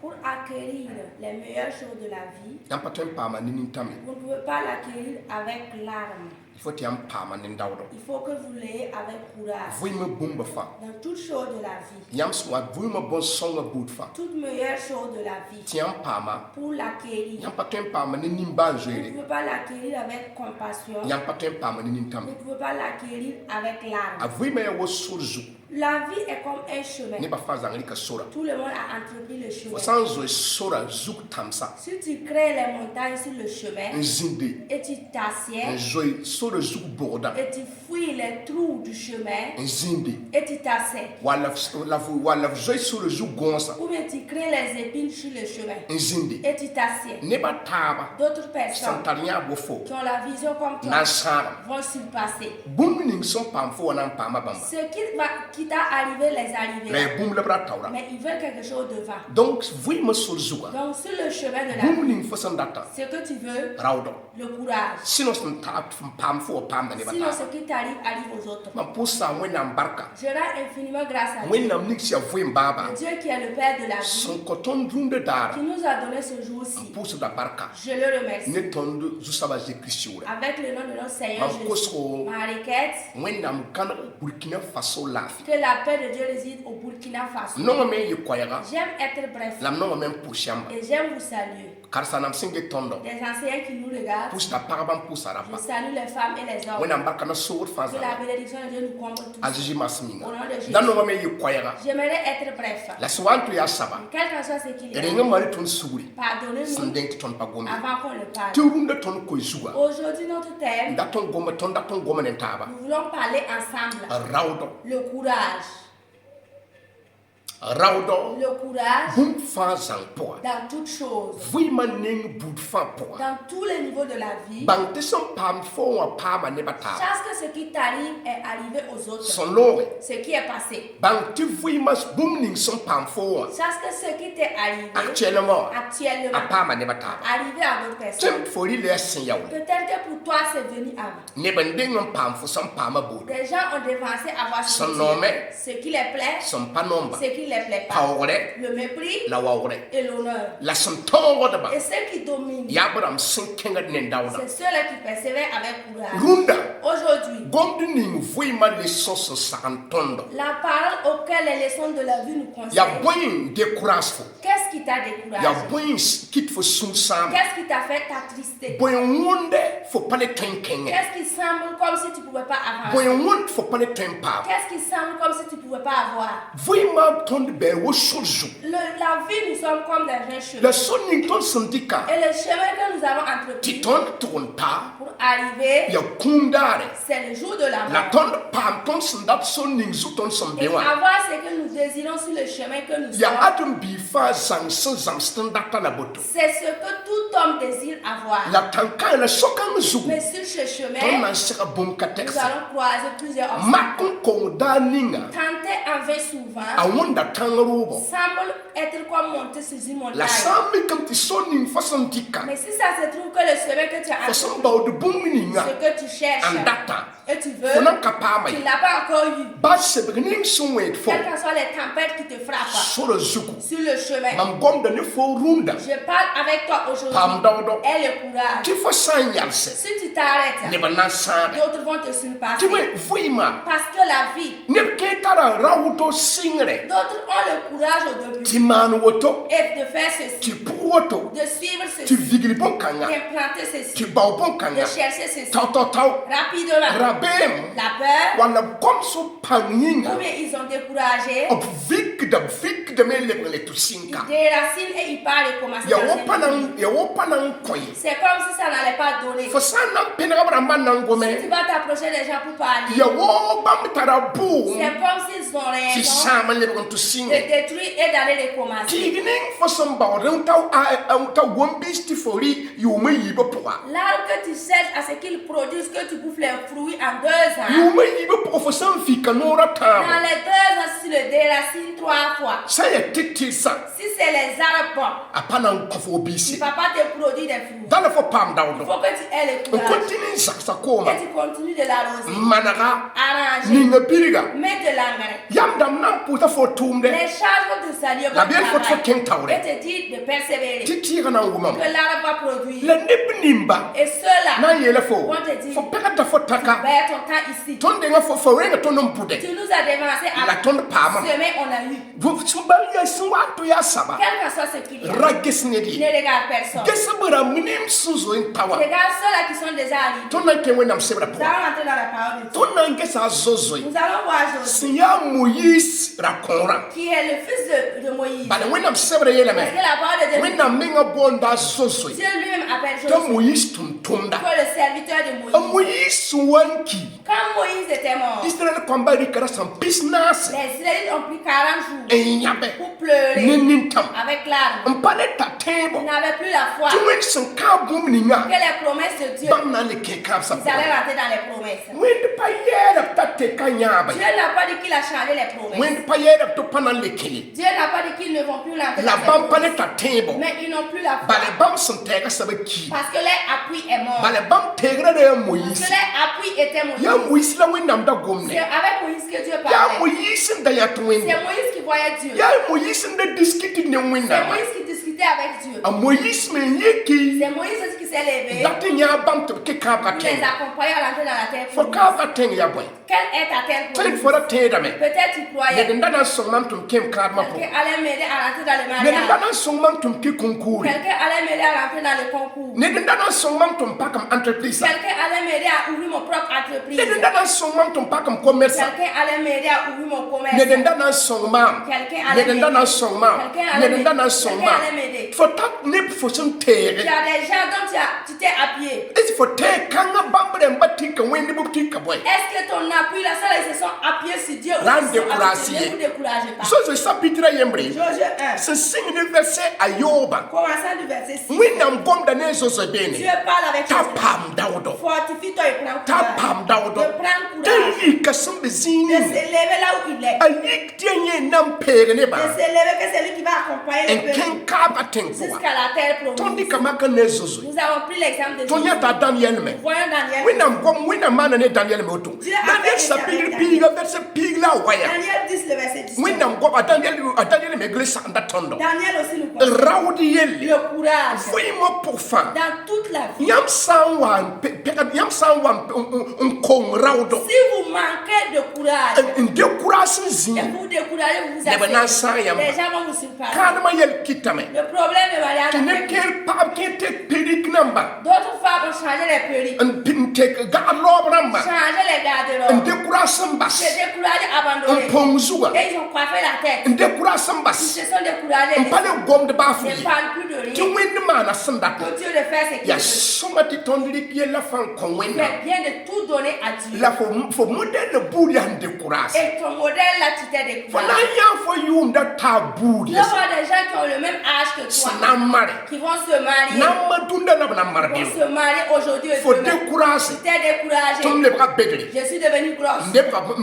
Pour acquérir les meilleures choses de la vie, Yam pa tõe n paama ne nintame. vous ne pouvez pas l'acquérir avec l'arme. Il faut tɩ yãmb paama ne daoodɔ. Il faut que vous l'ayez avec courage. Vɩɩmã bũmba fãa. Dans toutes choses de la vie, Yãmb sẽn wa vɩɩmã bõn-sõngã buud fãa. toute meilleure chose de la vie, Tɩ yãmb paama. pour l'acquérir, Yãmb pa tõe n paama ne nimbaan vous ne zoeere. pouvez pas l'acquérir avec compassion, Yãmb pa tõe n paama ne vous nintame. ne pouvez pas l'acquérir avec l'arme. A vɩɩmã yaa wa sor zugu. La vie est comme un chemin. Nebã fãa zãng rɩka sora. Tout le monde a entrepris le Fo chemin. sã n zoe sora zug tãmsa. Si tu crées les montagnes sur le chemin N zĩnde. et tu N t'assieds zoe sora zug bʋgda. et tu fouilles les trous du chemin N zĩnde. et tu t'assieds, Wala f zoe sora zug gõosa. ou bien tu crées les épines sur le chemin N zĩnde. et tu t'assieds, Nebã taaba d'autres sẽn personnes tar yãab wa fo qui ont la vision comme na toi n sãagam. vont surpasser. Bũmb ning sẽn paam fo wa na n paama bãmba. Ce qui t'a arrivé les La arrivera, yaa bũmb la b ra taoora. mais ils veulent quelque chose devant. Donc vɩɩmã sor zugã. Donc sur le chemin de la Bũmb vie, ning fo sẽn datã. ce que tu veux, Raoodɔ. le courage. Sɩnõ sẽn paam fo wa paamda nebã Sinon, taaba. ce qui t'arrive arrive aux autres. Mam pʋʋsa wẽnnaam barka. Je rends infiniment grâce à Dieu, Wẽnnaam nig sia vɩɩm baaba. le Dieu qui est le Père de la vie, sẽn kõ tõnd rũndã daara. qui nous a donné ce jour-ci. Pʋʋsda barka. Je le remercie. Ne tõnd zu-soabã Jésus-Kirist yʋʋra. Avec le nom de notre Seigneur Mam Jésus, kosgo ma requête, wẽnnaam gãneg Burkina Faso laafɩ. que la paix de Dieu réside au Burkina Faso. Nongame n yɩ koɛɛga. J'aime être bref La m nongame n pʋʋs yãmba. et j'aime vous saluer. Karsanam sẽn get tõndɔ. Les enseignants qui nous regardent, Pʋʋsda pagba n pʋʋsa je rãmba. salue les femmes et les hommes. Wẽnnaam barka na soogd fãa Que la zãma. bénédiction de Dieu nous comble A tous. Zeezi mas minga. Au nom de Jésus. Da nongame n yɩ koɛɛga. J'aimerais être bref. La sẽn wa n tʋ yaa saba. Quel que soit ce qu'il y a, Rẽngã maa ne tõnd sugri. sẽn pardonnez-nous dẽng tɩ tõnd pa gome. avant qu'on le parle. Tɩ rũndã tõnd koe zuga. Aujourd'hui, notre thème, Tõnd dat tõnd gome ne taaba. nous voulons parler ensemble. Raoodɔ. Le courage. Raoodɔ. Le courage Bũmb fãa zãng pʋga. dans toutes choses, Vɩɩmã ning buud fãa pʋga. dans tous les niveaux de la vie. Bãng tɩ sẽn paam fo wã paama nebã taaba. Sache que ce qui t'arrive est arrivé aux autres. Sẽn loogẽ. Ce qui est passé. Bãng tɩ vɩɩmã bũmb ning sẽn paam fo wã. Sache que ce qui t'est arrivé Actuellement, a actuellement paama nebã taaba. arrivé à d'autres personnes. Tɩ fo rɩ la yaa sẽn yaoole. Peut-être que pour toi c'est venu avant. Neb n deng n paam fo sẽn paama boode. Des gens ont dévancé avoir Son nom est- ce qui les plaît, sẽn pa nomba. ce qui les plaît pas. Paoogrɛ Le mépris la waoogrɛ. et l'honneur. La sẽn tõogdbã Et ceux qui dominent, yaa b rãmb sẽn kẽngd ne daoodã. c'est ceux-là qui persévèrent avec courage. Rũndã Aujourd'hui, gomd ning vɩɩmã leçon sẽn sagn tõndo. la parole auquel les leçons de la vie nous yaa conseillent. bõe n décourage fo. Qu'est-ce qui t'a yaa découragé? bõe n kɩt fo sũ-sãamã. Qu'est-ce qui t'a fait t'attrister? bõe n wõnde fo pa ne tõe n kẽngẽ. Qu'est-ce qui semble comme si tu ne pouvais pas bõe avancer? n wõnd fo pa ne tõe n paam. Qu'est-ce qui semble comme si tu ne pouvais pas avoir? Vɩɩmã tõnd bɩ wa sor zug. La vie, nous sommes comme dans un chemin. La sor ning tõnd sẽn dɩka Et le chemin que nous avons tɩ entrepris tõnd tʋg n ta pour arriver, yaa kũum daare. c'est le jour de la La mort. tõnd paam tõnd sẽn dat sor ning zu tõnd sẽn Et be wã. avoir ce que nous désirons sur le chemin que nous yaa sommes, ãdem-biig fãa zãng sẽn zãms tɩ n data la boto. c'est ce que tout homme désire avoir. La tãn-kãe la so-kãng zugu Mais sur ce tõnd na chemin, n sega bũmb ka nous tɛgse. allons croiser plusieurs obstacles. Mak n kong daa ninga Tenter en vain souvent a wõnda tãng roobɔ. semble être comme monter sur une La montagne. sã n mikame tɩ so ning fa sẽn dɩka Mais si ça se trouve que le chemin que tu as fo sẽn entrepris, baood bũmb ninga ce que tu cherches, n data et tu veux, fo nan ka paama tu ye. ne l'as pas encore eu. Ba sebg ning sẽn wẽed fo Quelles que soient les tempêtes qui te frappent sora zugu. sur le chemin. Mam gomda ne fo rũndã Je parle avec toi aujourd'hui. paam daoodɔ Aie le courage. tɩ fo sã n yalsɛ Si tu t'arrêtes, neb n na n sãage. d'autres vont te Tɩ surpasser. bõe vɩɩmã Parce que la vie, neb kẽ tara raoodɔ sɩngrɛ d'autres ont le courage au début tɩ maan woto et de faire tɩ ceci, pʋg woto de suivre tɩ ceci, vigl bõn-kãngã d'implanter tɩ ceci, bao de bõn-kãngã chercher ceci tao rapidement. rabeem La peur, wala gomso pãng yĩnga ou bien ils ont découragé, b vikdame n lebg le tɩ sɩnka ils déracinent et ils partent et commencent ya à wo pa changer. ya wo pa na n kõ ye C'est comme si ça n'allait pas donner. fo sã n na n pẽnegb rãmbã na n Si tu gome vas t'approcher des gens pour parler, ya wo bãmb tara bʋʋm c'est comme s'ils ont tɩ raison sãam n lebg n tɩ de sɩnge détruire et d'aller recommencer. tɩɩg ning fo sẽn baood n ta wom-biis tɩ fo rɩ yʋʋm n yiibã pʋga L'arbre que tu cherches à ce qu'il produise, que tu bouffes les fruits en 2 ans. yʋʋm n yiibã pʋgã fo sã n vika noorã Dans tãabo les 2 ans, si tu le déracines 3 fois. sã n yaa tɩ tɩrsa Si c'est les des arbres. apana nkofo Il ne bisi va pas te produire des fruits. dala fo pam Il dawdo faut que tu aies le courage. continue sakoma Que tu continues de l'arroser. managa Arranger. ninga biriga Mets de l'engrais. yam dam nan puta fo tumde Les charges vont te saluer la pour bien fo travail. ken tawre Et te dire de persévérer. titi kana ngumam Que l'arbre va produire. la nibnimba Et ceux-là na yele fo vont te dire, fo pekata fo taka ben, ton temps ici. tonde nga fo renga tonom pude Tu nous as dévancé à la tonde pama semer, on a eu. vous sumbal ya suwa to ya saba Quel que soit ce qu'il y a. ragis Ne ngedi regarde personne. gesabara minim suzo in tawa Regarde ceux-là qui sont déjà arrivés. tonna ke wenam sebra Nous po allons entrer dans la parole de Dieu. tonna ngesa zozo Nous allons voir aujourd'hui siya moyis rakora qui est le fils de Moïse. bale wenam sebra yele Parce me que la parole de Dieu, wenam minga bonda zozo Dieu lui-même appelle to Josué, moyis tumtumda que le serviteur de Moïse. moyis wanki Quand Moïse était mort, Israel kombari kara sam pisnas les Israélites ont pris 40 jours enyabe pour pleurer nenintam avec larmes. mpane ta Ils tebo n'avaient plus la foi tuwen san ka bumninga que les promesses de Dieu, bamna le ke ka sa ils allaient rentrer dans les promesses. wend pa yera ta te ka nyaba Dieu n'a pas dit qu'il a changé les promesses. wend pa yera to pana le ke Dieu n'a pas dit qu'ils ne vont plus rentrer la dans ces bam promesses. pane ta tebo Mais ils n'ont plus la foi. bale bam san te ka sabe ki Parce que leur appui est mort. bale bam tegre de Parce moyis que leur appui était ya Moïse. moyis la wenam da C'est gomne avec Moïse que Dieu ya parlait. moyis da ya twin C'est Moïse qui voyait Dieu. ya moyis da diskiti ne C'est wenam Moïse qui discutait avec Dieu. a moyis me yeki C'est Moïse aussi qui s'est levé dati nya bam to ke ka ka pour les ten accompagner à l'entrée dans la terre for promise. ka ka ten ya boy Quelle est ta terre tele promise? for a te da me Peut-être tu ne croyais den dana so mam tum kem ka ma po quelqu'un allait m'aider à rentrer dans le ne den mariage. dana so mam tum ki concours Quelqu'un allait m'aider à rentrer dans le concours. ne den dana so mam tum pa kam entreprise Quelqu'un allait m'aider à ouvrir mon propre entreprise. ne den dana so mam tum pa kam commerce Quelqu'un allait m'aider à ouvrir mon commerce. ne den dana so mam Quelqu'un ne allait den m'aider. dana so mam Quelqu'un ne allait den dana m'aider. so Quelqu'un mam allait m'aider. for tak ne fo sun Il tere y a des gens dont tu t'es appuyé. is for te kanga bambre mbati ka wendi bu ti ka boy Est-ce que ton appui, là, ça, ils se sont appuyés sur Dieu ou Rends ils se sont découragé. appuyés? Ne vous découragez pas. so so sapitra yembre Josué 1, se sing ne verset ayoba commençant du verset 6. winam gom da ne so so Dieu bene parle avec ta Josué. pam dawdo Fortifie-toi et prends ta courage. pam dawdo De prendre courage. tayi ka sun De bezini s'élever là où il est. ayik tienye nam pere ne ba De s'élever que c'est lui qui va accompagner en le peuple ken ka ba ten ko jusqu'à la terre tondi promise. kamaka ne zozo Nous avons pris l'exemple de tonya Jésus. ta Daniel me Voyons Daniel. winam gom winam mana ne Daniel me oto Dieu a Daniel fait sapir Daniel. piga verset pigla waya Daniel 10, le verset 10. winam gom a Daniel me glisa anda tondo Daniel aussi nous conseille rawdi yelli le courage foi mo pourfan dans toute la vie. yam sanwan yam sanwan kong rawdo Si vous manquez de courage en découragé et zin vous découragez, vous vous Ne bana asseyez, sang yamba. les gens vont vous surpasser. kanma yel kitame Le problème de mariage, ne avec Dieu. kel pa kete perik namba D'autres femmes ont changé les perruques, en pinte ga lob namba changé les en garde-robes, découragé bas se découragé, en abandonné. pongzuga Et ils ont coiffé la tête. en découragé Ils bas se sont découragés. en pale gom de Ils bafu ne parlent plus de ti rien. wend mana sanda Continue de faire ce qu'il ya veut. somati tondiri ki la fan kon wenda Fais bien de tout donner à Dieu. la fo modèle buri en découragé Et ton modèle là, tu t'es fo na découragé. ya fo yum da taburi Il y a des gens qui ont le même âge que toi, sanamare qui vont se marier. namadunda na Ils namare vont se marier aujourd'hui et fo demain. découragé Tu t'es découragé. tum le bra bedri Je suis devenue grosse.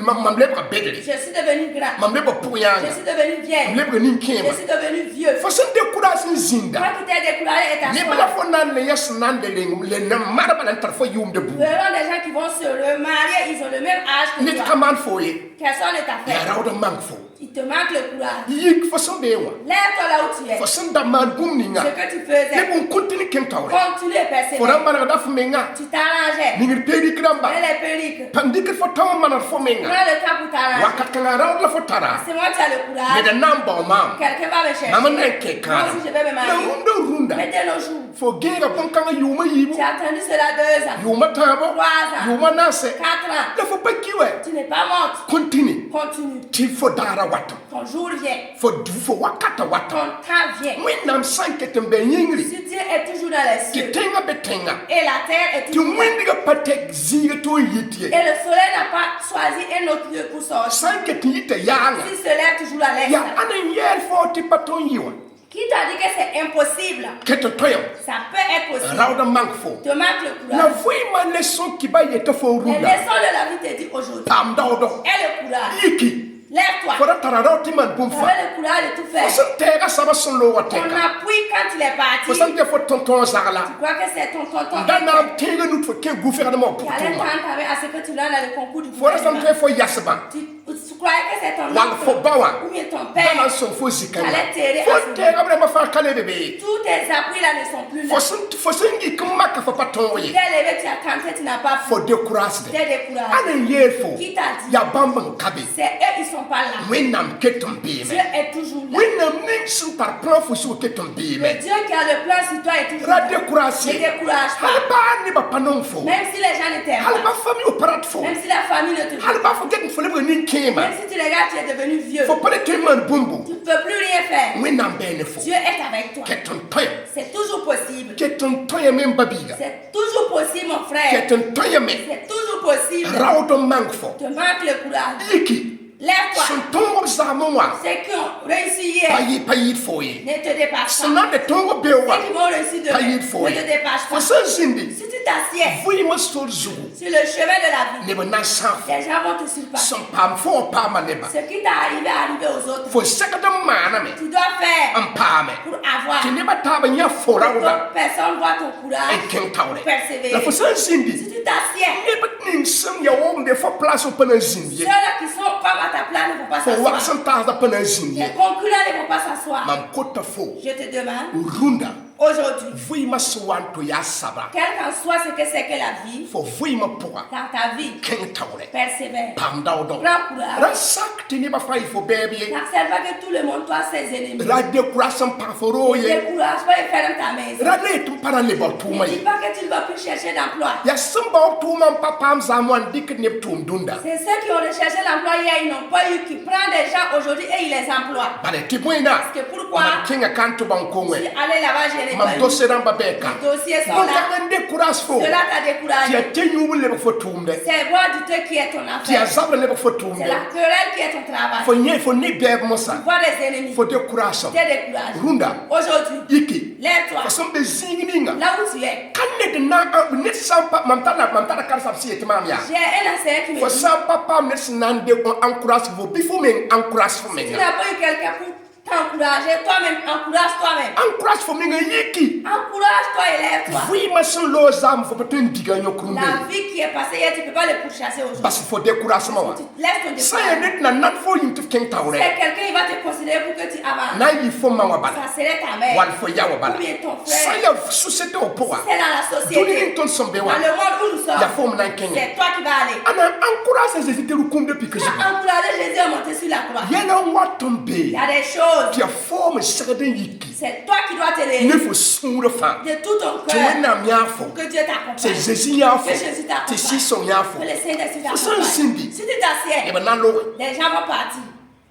mam le bra bedri Je suis devenue grande. mam le bra Je puyanga suis devenue vieille. le bra ninkema Je suis devenue vieux. fo sen découragé zinda Toi qui t'es découragé et ne t'as bala fo nan le yes nan de le na mara bala tar fo yum de bu Verront des gens qui vont se remarier, ils ont le même âge que ne toi. kaman fo ye Personne ne t'a ya fait. rawda mang fo Il te manque le courage. yik fo so bewa Lève-toi là où tu es. fo sen da man bum ninga Ce que tu ne faisais, bon continue ken tawre continue et fo persévère. ram mana da fo menga Tu t'arrangeais. ningir pedi kramba Mets les perruques. pandik fo taw mana fo menga Prends le temps pour t'arranger. wakat kanga rawda fo tara C'est moi qui as le ne courage. da nambo mam Quelqu'un va me chercher. mama nan ke Moi kana aussi, je vais me na marier. runda Mettez nos jours. fo gera bon kanga yuma yibu Tu as attendu cela 2 ans, yuma tabo 3 ans, yuma nase 4 ans. la fo pakiwe Tu n'es pas morte. continue Continue. ti fo dara wata Ton jour vient. fo wakata wata Ton temps vient. wẽnnaam sã n ket n bɛ yĩngri Si Dieu est toujours dans les tɩ cieux tẽngã bɩ tẽngã et la terre est tɩ toujours là, wẽndgã pa tɛk zĩiga tɩ n yit ye et le soleil n'a pas choisi un autre lieu pour sortir, sã n ket n yita yaanga s'il se lève toujours à l'est, yaa ãn n yɛɛl fo tɩ pa tõnd yɩ wã qui t'a dit que c'est impossible? ket n tõyam Ça peut être possible. raoodã mang fo Te manque le la courage. vɩɩmã leçon kɩ ba yeta fo Les rũndã leçons de la vie te dit aujourd'hui. paam daoodɔ Et le courage. yiki Lève-toi. Fora tararo ti man Tu bumfa. avais le courage de tout Fo faire. san tega saba son lo wa Ton teka. appui quand il est Fo parti, san te fo tonton tu zagala. crois que c'est ton tonton Dana tega nut fo ken gouvernement qui pour allait toi. t'entamer à ce que tu donnes dans le concours du Fora san gouvernement. te fo yasba. Tu croyais que c'est ton Wal fo oncle bawa. ou bien ton père. Dana son fo zikana. Allez t'aider Fo à ce tega bre ma fa kale bebe. Tous tes appuis là ne sont plus là. Fo san gi kuma ka fa paton Tu ye. t'es levé, tu as tenté, tu n'as pas pu. Fo décourage Tu de. t'es découragé. Ana yefo. Qui t'a dit? Ya bamban kabe. C'est eux, ils sont pas là. Wenam ketum Dieu bime. est toujours là. Wenam ning sun par plan fo su ketum Le bime. Dieu qui a le plan sur toi est toujours Ra là. Ne découragé. décourage pas. Halba ni ba panon fo. Même si les gens ne t'aiment Halba pas. famille au parat fo. Même si la famille ne te veut Halba pas. fo get fo le ni kema. Même si tu regardes, tu es devenu vieux. Fo pare te man bumbu. Tu ne peux plus rien faire. Wenam bene fo. Dieu est avec toi. Ketum toya. C'est toujours possible. Ketum toya men babiga. C'est toujours possible, mon frère. Ketum toya men. C'est toujours possible. Rawdo mang fo. Te manque le courage. Iki. Lève-toi. Sun tongo zamowa. Ceux qui ont réussi hier Payi fo ye. ne te dépassent pas. Sana de tongo bewa. Ceux qui vont réussir demain Payi ne fo ye. te dépassent Fo pas. san zindi. Si tu t'assieds Vui ma sol zugu. sur le chemin de la vie, Nebo na san fo. les gens vont te surpasser. Son pam fo pama neba. Ce qui t'est arrivé aux autres, Fo sekada mana me. tu dois faire Am pame. pour avoir. Ti neba taba nya fora Que uda. personne voit ton courage. En ken tawre. Persévérer. La fo san Si zindi. tu t'assieds, Neba ning sam ya wom de fo place au pana zindi. ceux-là qui sont comme à ta place ne vont pas Fo wax s'asseoir. san ta da pana zindi. Les concurrents ne vont pas s'asseoir. Mam kota fo. Je te demande, Runda. aujourd'hui, Vui ma swanto ya sabra. quel qu'en soit ce que c'est que la vie, Fo vui ma poa. dans ta vie, Ken tawre. persévère. Pam dawdo. Prends courage. Ra sak ti neba fay fo bebe. N'accepte pas que tout le monde soit ses ennemis. Ra de kurasam pa foro Ne ye. décourage pas et ferme ta maison. Ra le tum para le ba Ne tuma dis ye. pas que tu ne vas plus chercher d'emploi. Ya samba tuma papam zamwan dik ne tum dunda. C'est ceux qui ont recherché l'emploi hier, ils n'ont pas eu, qui prennent des gens aujourd'hui et ils les emploient. Bale ti boina. Parce que pourquoi? Man kinga kanto ban Si kongwe. aller là-bas, je n'ai Man pas eu. doseran ba beka. Les dossiers sont Donc là. ya de courage fo. Cela t'a Ti découragé. ya tenyu wule ba fo tumde. C'est boire du thé qui est ton Ti ya affaire. zabra le ba fo C'est tumde. la querelle qui est ton travail. Fo ne bebe mosa. Voir des ennemis. Fo de courage. T'es découragé. Runda. Aujourd'hui, Iki. lève-toi. Fo sombe zingininga. Là où tu es. Kanne de na ne sampa mamtana karsa si etimamia. J'ai un enseignant qui me Fo dit, sampa pam ne sinande on encourage vo bifo men encourage fo tu men. n'as pas eu quelqu'un pour t'encourager, toi-même, encourage toi-même. Encourage fo men yiki. Encourage-toi et lève-toi. Oui, ma son lo zam fo peut diga nyokrumbe. La vie qui est passée hier, tu ne peux pas le pourchasser aujourd'hui. Parce qu'il faut découragement. Tu laisses ton Ça y découragement. est, na fo yintu ken tawre. C'est quelqu'un qui va te considérer pour que tu avances. Na yi fo ma wabala. Ça serait ta mère. Wal fo ya Ou wabala. bien ton Ça frère. y est, société au poa. C'est dans la Doni société. ton sombe Dans wa. le monde où nous Ya sommes. fo mna Kenya. C'est toi qui vas aller. Ana encourage les hésiter au kumbe puis que Tu je. as encouragé Jésus à monter sur la croix. Yena wa Il tombe. y a des choses. Qui a forme serden yiki. C'est toi qui dois te Ne lever faut sourd fa. de tout ton Tu cœur. na mia fo. Que Dieu t'accompagne. C'est Jésus ya fo. Que Jésus t'accompagne. C'est si son ya fo. Que le Saint-Esprit Faut t'accompagne. s'en sindi. Si tu t'assieds, E ba na lo. les gens vont partir.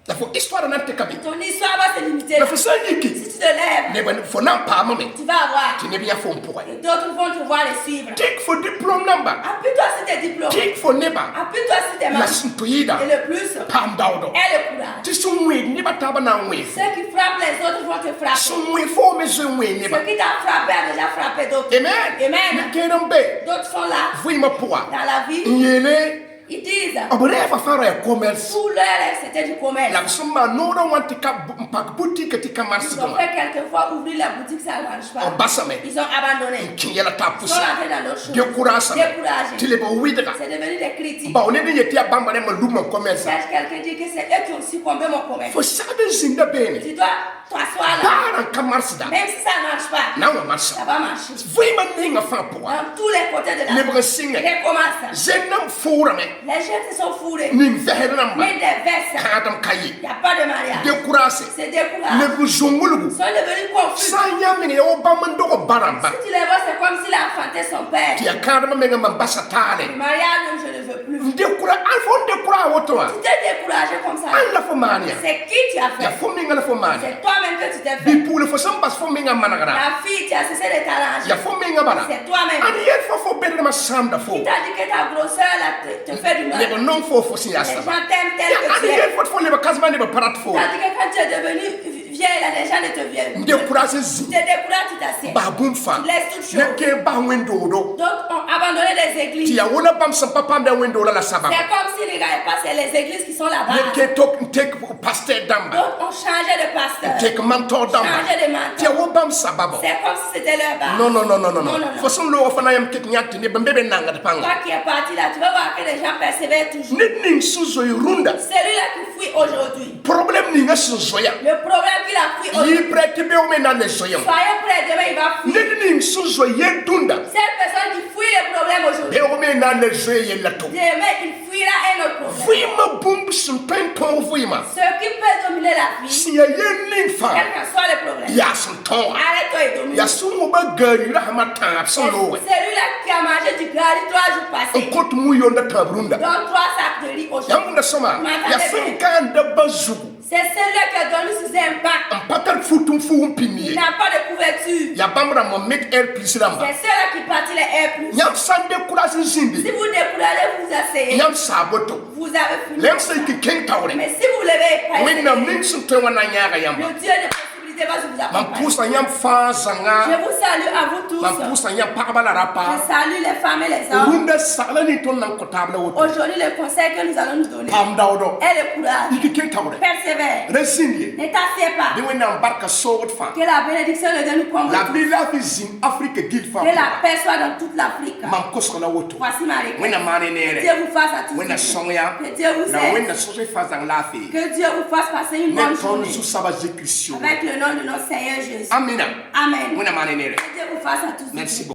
La fo histoire na te kabi. Ton histoire va se limiter. La fo sa yiki. Si tu te lèves, Ne ba fo na pa mame. tu vas avoir. Tu ne bien fo pour. Et d'autres vont te voir les suivre. Take for diplôme number. Appuie-toi sur tes diplômes. Take for neighbor. Appuie-toi sur tes La mains. sintoyida. Et le plus, Pam dawdo. aie le courage. Ti sunwe ni bataba na nwe. Ceux qui frappent les autres vont te frapper. Ceux Sunwe fo me sunwe ni ba. qui t'ont frappé ont déjà frappé d'autres. Amen. Amen. Ni kenan be. D'autres sont là. Vui ma poa. Dans la vie, Yele. ils disent, Obere fa fara ya commerce. tout leur rêve, c'était du commerce. La summa no no want tika pak boutique tika marche Ils ont doma. fait quelquefois ouvrir la boutique, ça ne marche On pas. basame. Ils ont abandonné. Kinyela ta Ils sont pusa. rentrés dans d'autres choses. Découragé. Découragés. Ti le ba widra. C'est devenu des critiques. Ba on est ni tia bamba ne ma luma commerce. Cherche quelqu'un dit que c'est eux qui ont succombé mon commerce. Fo sabe zinda bene. Tu dois t'asseoir là. Para commerce da. Même si ça ne marche pas, Na wa marche. ça va marcher. Vui ma ninga fa poa. Dans tous les côtés de la Ne vie. ba singa. Recommence. Zenam fura me. Les jeunes se sont fourrés. Nin vehre namba. Mais des vestes. Kadam kayi. Il n'y a pas de mariage. Découragé. C'est Ne découragé. bu zongulugu. Ils sont devenus confus. Sanya minge yo bamando ko baramba. Si tu les vois, c'est comme s'il a enfanté son père. Ti akadama menga mambasa Le tale. mariage, non, je ne veux plus. Découra alfo découra wotoa. Tu t'es découragé comme ça. Alla fo mania. C'est qui tu as Ya fait? fo minga la fo mania. C'est toi-même que tu t'es Bi fait. pule fo sambas fo minga managara. La fille, tu as cessé de t'arranger. Ya fo minga bala. C'est toi-même. Ani yel fo bedre ma sanda fo. Qui t'a dit que ta grosseur là, te fait du mal? Ne ba non fo si Les yasa. gens t'aiment tel Ya que ani tu es. yel fo le ba kasma ne ba parat fo. T'as dit que quand tu es devenu vieille, là, les gens ne te viennent plus. Découragé Tu zi. te décourages, tu t'assieds. Babum fa. Tu laisses toutes Ne choses. ke ba window do. Donc, on abandonné les Ti églises. ya wona bam sam papa da window la saba. C'est comme si les gars passaient les églises qui sont là-bas. Ne ke tok take pastor damba. Donc, on changeait de pasteur. Take mentor damba. Changeait de Ti ya mentor. wo bam sababo. C'est comme si c'était leur base. Non. Non. Façon lo fana yam kek nyati ne bembebe nanga de panga. Toi qui es parti là, tu vas voir que les gens persévèrent toujours. Nidning suzo irunda. Celui-là qui fuit aujourd'hui. Problème ni nga suzoya. Le problème qu'il a fui aujourd'hui. Yi prete be o mena ne zoyam. Soyez prêts, demain il va fuir. Nidning suzo ye dunda. Cette personne qui fuit les problèmes aujourd'hui. Be o mena ne zoye la to. Demain il fuira un autre problème. Fuima bum sun penton fuima. Ce qui peut dominer la vie, Si ya ye ning fa. quel que soit le problème. Ya sun ton. Arrête-toi et domine. Ya sumo ba gari rahma tan C'est abson lo. celui-là qui a mangé du gari 3 jours passés. Nkot mu yonda tabrunda. Donc 3 sacs de riz aujourd'hui. Yamunda sama. Ya sun kan da bazugu. C'est celui-là qui a dormi sous un banc. Patal futum fu Il pinier. n'a pas de couverture. Ya bamra mo make air plus ramba. C'est celui-là qui partit les airs plus. Yam sande courage Si zindi. vous découragez, vous vous asseyez. Yam saboto. Vous avez fini. Lem say ki ken tawre. Mais si vous levez pas, Wenna min sun te wana nyaga yamba. le Dieu des possibilités va vous Man accompagner. pusa yam fa Je zanga. vous salue à vous tous. Man pusa yam pagaba la Je rapa. salue les femmes et les hommes. Runda sala ni ton nan kotable woto. Aujourd'hui, le conseil que nous allons nous donner Pam dawdo. est le courage. Iki ken tawre. Persévère. Resindi. Ne t'assieds pas. De wenna barka so wat fa. Que la bénédiction de Dieu nous comble. La bila fizin Afrique gil fa. Que la paix soit dans toute l'Afrique. Man koskala woto. Voici ma requête. Wenna mane Que nere. Dieu vous fasse à tous. Wenna songa. Que Dieu vous Na aide. wenna soje fa zang lafi. Que Dieu vous fasse passer une bonne Ne ton journée. zu saba exécution. Avec le nom de notre Seigneur Jésus. Amina. Amen. Wenna mane nere. Que Dieu vous fasse à tous. Merci beaucoup.